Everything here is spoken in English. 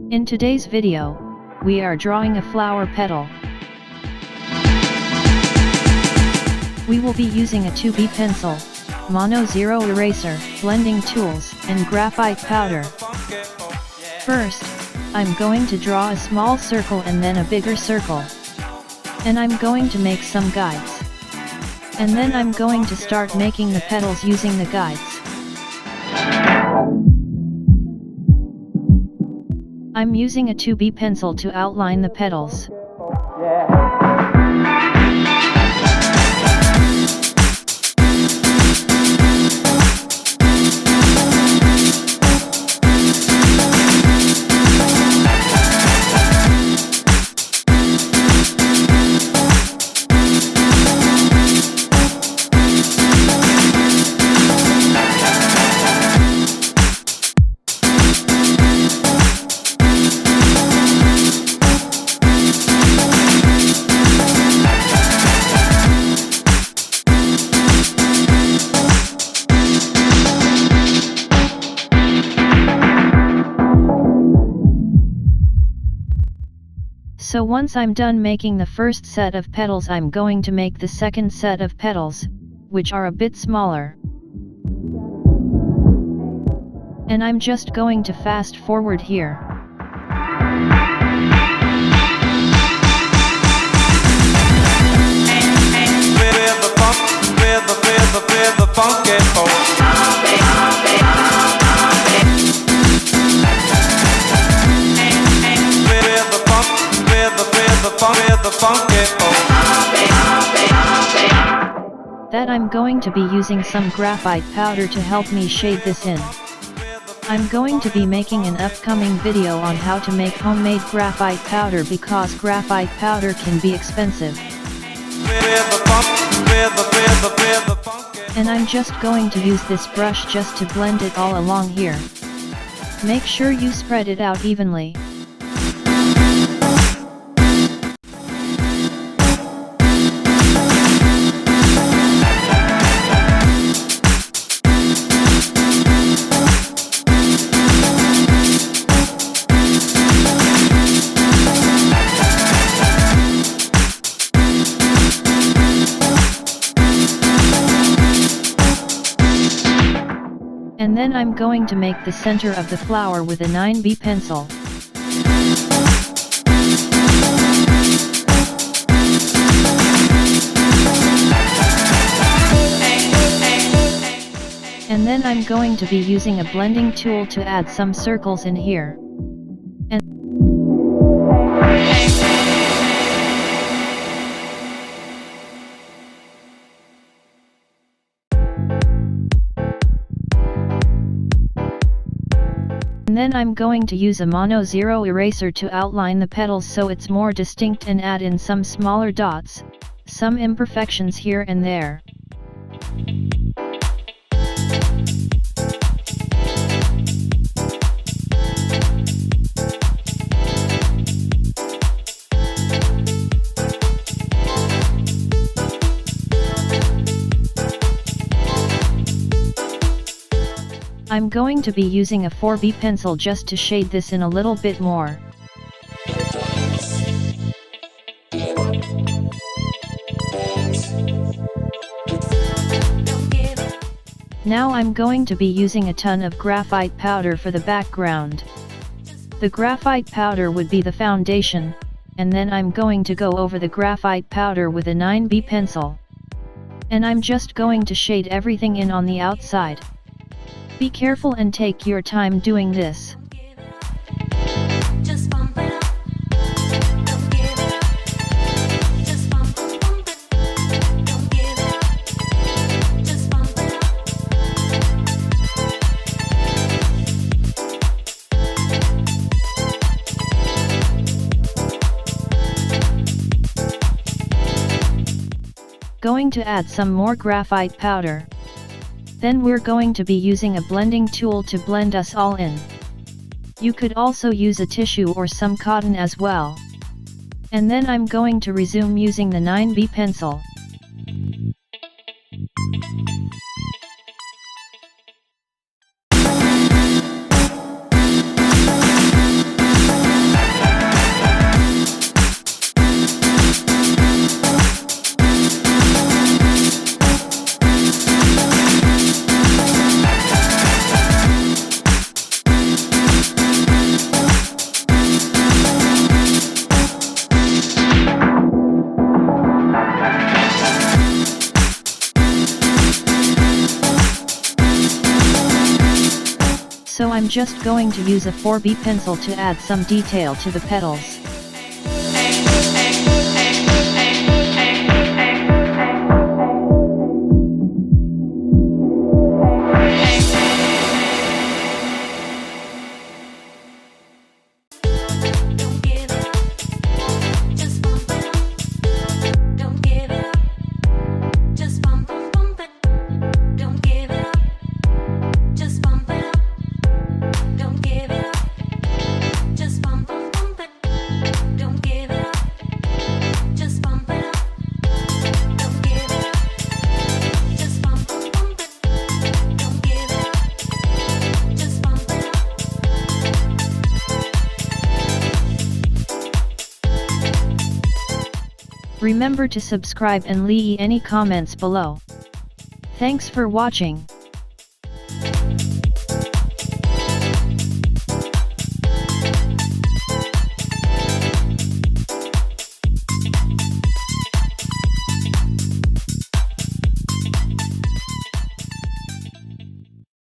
In today's video, we are drawing a flower petal. We will be using a 2B pencil, mono zero eraser, blending tools, and graphite powder. First, I'm going to draw a small circle and then a bigger circle. And I'm going to make some guides. And then I'm going to start making the petals using the guides. I'm using a 2B pencil to outline the petals. So once I'm done making the first set of petals, I'm going to make the second set of petals, which are a bit smaller. And I'm just going to fast forward here. That I'm going to be using some graphite powder to help me shade this in. I'm going to be making an upcoming video on how to make homemade graphite powder because graphite powder can be expensive. And I'm just going to use this brush just to blend it all along here. Make sure you spread it out evenly. And then I'm going to make the center of the flower with a 9B pencil. And then I'm going to be using a blending tool to add some circles in here. And then I'm going to use a mono zero eraser to outline the petals so it's more distinct and add in some smaller dots, some imperfections here and there. I'm going to be using a 4B pencil just to shade this in a little bit more. Now I'm going to be using a ton of graphite powder for the background. The graphite powder would be the foundation, and then I'm going to go over the graphite powder with a 9B pencil. And I'm just going to shade everything in on the outside. Be careful and take your time doing this. Going to add some more graphite powder. Then we're going to be using a blending tool to blend us all in. You could also use a tissue or some cotton as well. And then I'm going to resume using the 9B pencil. So I'm just going to use a 4B pencil to add some detail to the petals. Remember to subscribe and leave any comments below. Thanks for watching.